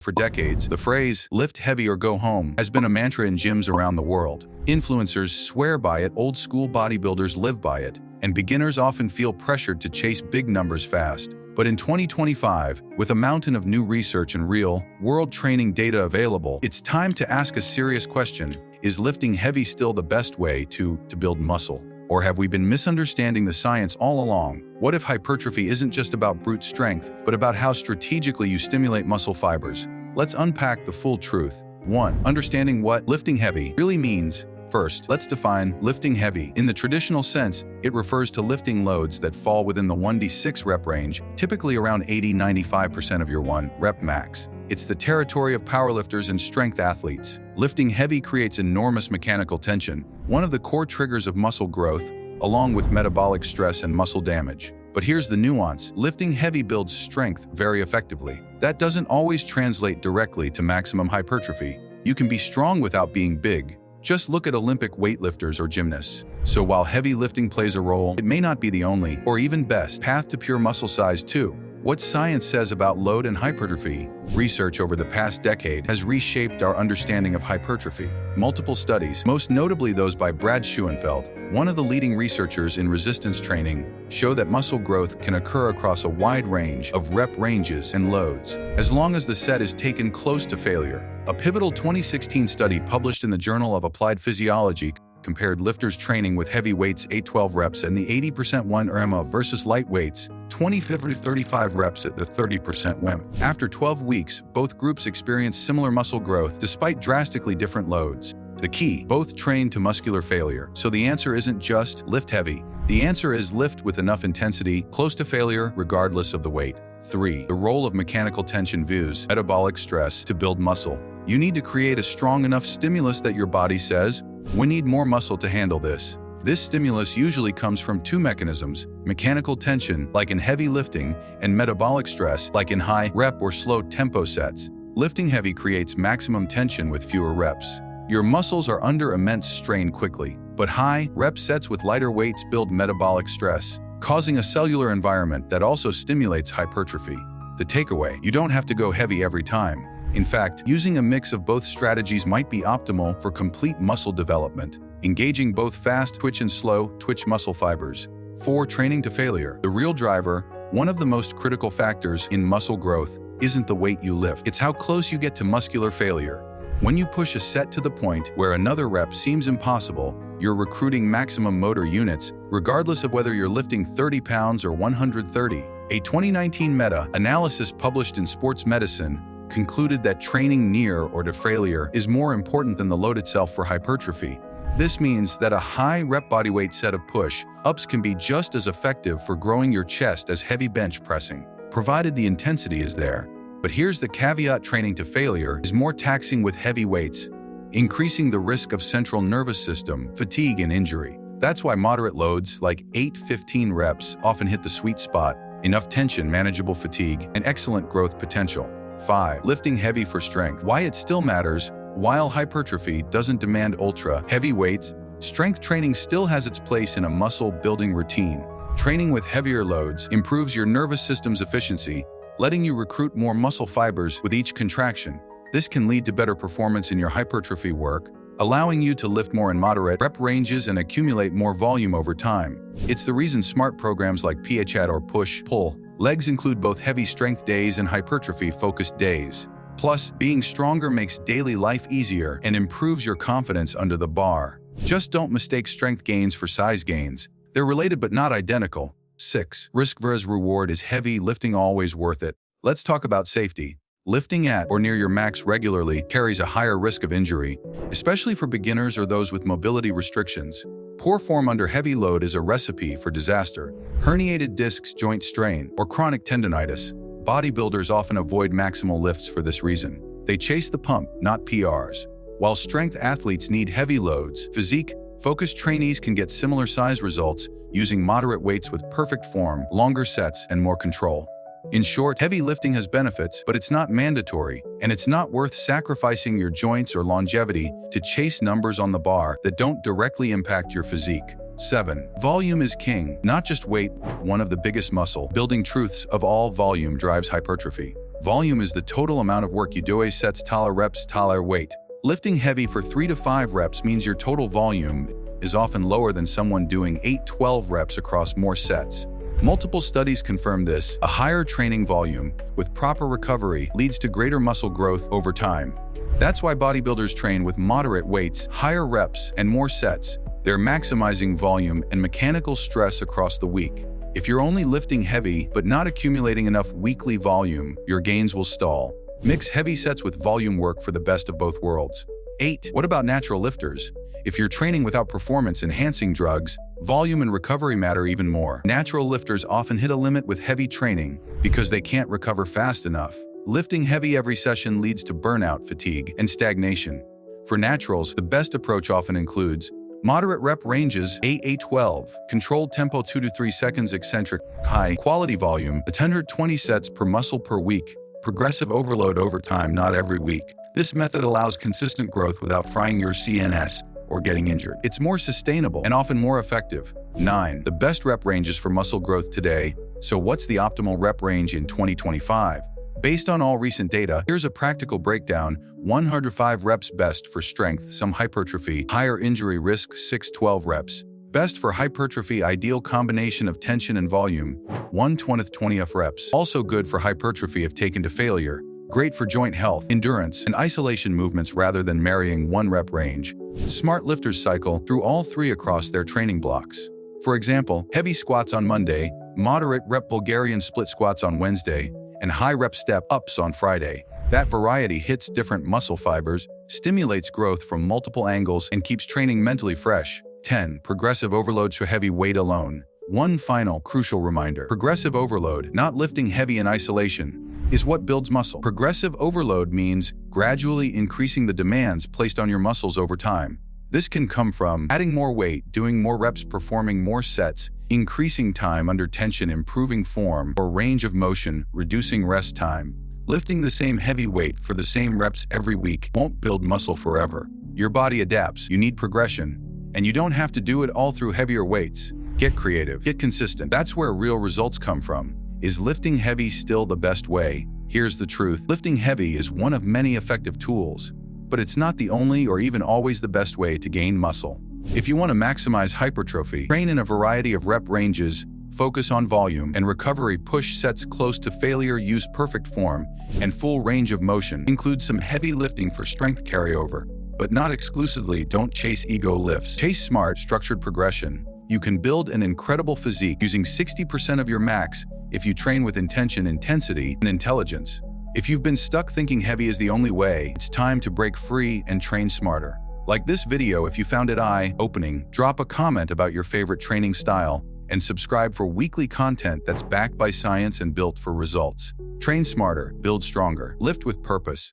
For decades, the phrase, lift heavy or go home, has been a mantra in gyms around the world. Influencers swear by it, old-school bodybuilders live by it, and beginners often feel pressured to chase big numbers fast. But in 2025, with a mountain of new research and real-world training data available, it's time to ask a serious question. Is lifting heavy still the best way to build muscle? Or have we been misunderstanding the science all along? What if hypertrophy isn't just about brute strength, but about how strategically you stimulate muscle fibers? Let's unpack the full truth. 1. Understanding what lifting heavy really means. First, let's define lifting heavy. In the traditional sense, it refers to lifting loads that fall within the 1d6 rep range, typically around 80–95% of your 1 rep max. It's the territory of powerlifters and strength athletes. Lifting heavy creates enormous mechanical tension, one of the core triggers of muscle growth, along with metabolic stress and muscle damage. But here's the nuance. Lifting heavy builds strength very effectively. That doesn't always translate directly to maximum hypertrophy. You can be strong without being big. Just look at Olympic weightlifters or gymnasts. So while heavy lifting plays a role, it may not be the only, or even best, path to pure muscle size too. What science says about load and hypertrophy? Research over the past decade has reshaped our understanding of hypertrophy. Multiple studies, most notably those by Brad Schoenfeld, one of the leading researchers in resistance training, show that muscle growth can occur across a wide range of rep ranges and loads, as long as the set is taken close to failure. A pivotal 2016 study published in the Journal of Applied Physiology compared lifters training with heavy weights 8–12 reps and the 80% 1 RM versus light weights 20–35 reps at the 30% WM. After 12 weeks, both groups experienced similar muscle growth despite drastically different loads. The key, both trained to muscular failure. So the answer isn't just lift heavy. The answer is lift with enough intensity, close to failure, regardless of the weight. 3. The role of mechanical tension vs. metabolic stress to build muscle. You need to create a strong enough stimulus that your body says, we need more muscle to handle this. This stimulus usually comes from two mechanisms: mechanical tension, like in heavy lifting, and metabolic stress, like in high rep or slow tempo sets. Lifting heavy creates maximum tension with fewer reps. Your muscles are under immense strain quickly, but high rep sets with lighter weights build metabolic stress, causing a cellular environment that also stimulates hypertrophy. The takeaway: you don't have to go heavy every time. In fact, using a mix of both strategies might be optimal for complete muscle development, engaging both fast twitch and slow twitch muscle fibers. 4. Training to failure. The real driver, one of the most critical factors in muscle growth, isn't the weight you lift. It's how close you get to muscular failure. When you push a set to the point where another rep seems impossible, you're recruiting maximum motor units, regardless of whether you're lifting 30 pounds or 130. A 2019 meta-analysis published in Sports Medicine concluded that training near or to failure is more important than the load itself for hypertrophy. This means that a high rep bodyweight set of push-ups can be just as effective for growing your chest as heavy bench pressing, provided the intensity is there. But here's the caveat: training to failure is more taxing with heavy weights, increasing the risk of central nervous system fatigue and injury. That's why moderate loads like 8–15 reps often hit the sweet spot: enough tension, manageable fatigue, and excellent growth potential. 5. Lifting heavy for strength. Why it still matters. While hypertrophy doesn't demand ultra-heavy weights, strength training still has its place in a muscle-building routine. Training with heavier loads improves your nervous system's efficiency, letting you recruit more muscle fibers with each contraction. This can lead to better performance in your hypertrophy work, allowing you to lift more in moderate rep ranges and accumulate more volume over time. It's the reason smart programs like PHAT or push-pull legs include both heavy strength days and hypertrophy-focused days. Plus, being stronger makes daily life easier and improves your confidence under the bar. Just don't mistake strength gains for size gains. They're related but not identical. 6. Risk vs. reward. Is heavy lifting always worth it? Let's talk about safety. Lifting at or near your max regularly carries a higher risk of injury, especially for beginners or those with mobility restrictions. Poor form under heavy load is a recipe for disaster. Herniated discs, joint strain, or chronic tendonitis. Bodybuilders often avoid maximal lifts for this reason. They chase the pump, not PRs. While strength athletes need heavy loads, physique-focused trainees can get similar size results using moderate weights with perfect form, longer sets, and more control. In short, heavy lifting has benefits, but it's not mandatory, and it's not worth sacrificing your joints or longevity to chase numbers on the bar that don't directly impact your physique. 7. Volume is king, not just weight. One of the biggest muscle building truths of all: volume drives hypertrophy. Volume is the total amount of work you do. A sets taller reps taller weight. Lifting heavy for 3 to 5 reps means your total volume is often lower than someone doing 8-12 reps across more sets. Multiple studies confirm this. A higher training volume with proper recovery leads to greater muscle growth over time. That's why bodybuilders train with moderate weights, higher reps, and more sets. They're maximizing volume and mechanical stress across the week. If you're only lifting heavy but not accumulating enough weekly volume, your gains will stall. Mix heavy sets with volume work for the best of both worlds. 8. What about natural lifters? If you're training without performance-enhancing drugs, volume and recovery matter even more. Natural lifters often hit a limit with heavy training because they can't recover fast enough. Lifting heavy every session leads to burnout, fatigue, and stagnation. For naturals, the best approach often includes moderate rep ranges 8-12, controlled tempo 2 to 3 seconds, eccentric, high quality volume, 10 or 20 sets per muscle per week, progressive overload over time, not every week. This method allows consistent growth without frying your CNS or getting injured. It's more sustainable and often more effective. 9. The best rep ranges for muscle growth today. So what's the optimal rep range in 2025? Based on all recent data, here's a practical breakdown. 105 reps best for strength, some hypertrophy, higher injury risk, 6-12 reps. Best for hypertrophy, ideal combination of tension and volume, 1/20 reps. Also good for hypertrophy if taken to failure. Great for joint health, endurance, and isolation movements rather than marrying one rep range. Smart lifters cycle through all 3 across their training blocks. For example, heavy squats on Monday, moderate rep Bulgarian split squats on Wednesday, and high rep step-ups on Friday. That variety hits different muscle fibers, stimulates growth from multiple angles, and keeps training mentally fresh. 10. Progressive overload for heavy weight alone. One final crucial reminder. Progressive overload, not lifting heavy in isolation, is what builds muscle. Progressive overload means gradually increasing the demands placed on your muscles over time. This can come from adding more weight, doing more reps, performing more sets, increasing time under tension, improving form or range of motion, reducing rest time. Lifting the same heavy weight for the same reps every week won't build muscle forever. Your body adapts, you need progression, and you don't have to do it all through heavier weights. Get creative, get consistent. That's where real results come from. Is lifting heavy still the best way? Here's the truth. Lifting heavy is one of many effective tools, but it's not the only or even always the best way to gain muscle. If you want to maximize hypertrophy, train in a variety of rep ranges, focus on volume and recovery, push sets close to failure, use perfect form and full range of motion. Include some heavy lifting for strength carryover, but not exclusively. Don't chase ego lifts. Chase smart, structured progression. You can build an incredible physique using 60% of your max if you train with intention, intensity, and intelligence. If you've been stuck thinking heavy is the only way, it's time to break free and train smarter. Like this video if you found it eye-opening, drop a comment about your favorite training style, and subscribe for weekly content that's backed by science and built for results. Train smarter, build stronger, lift with purpose.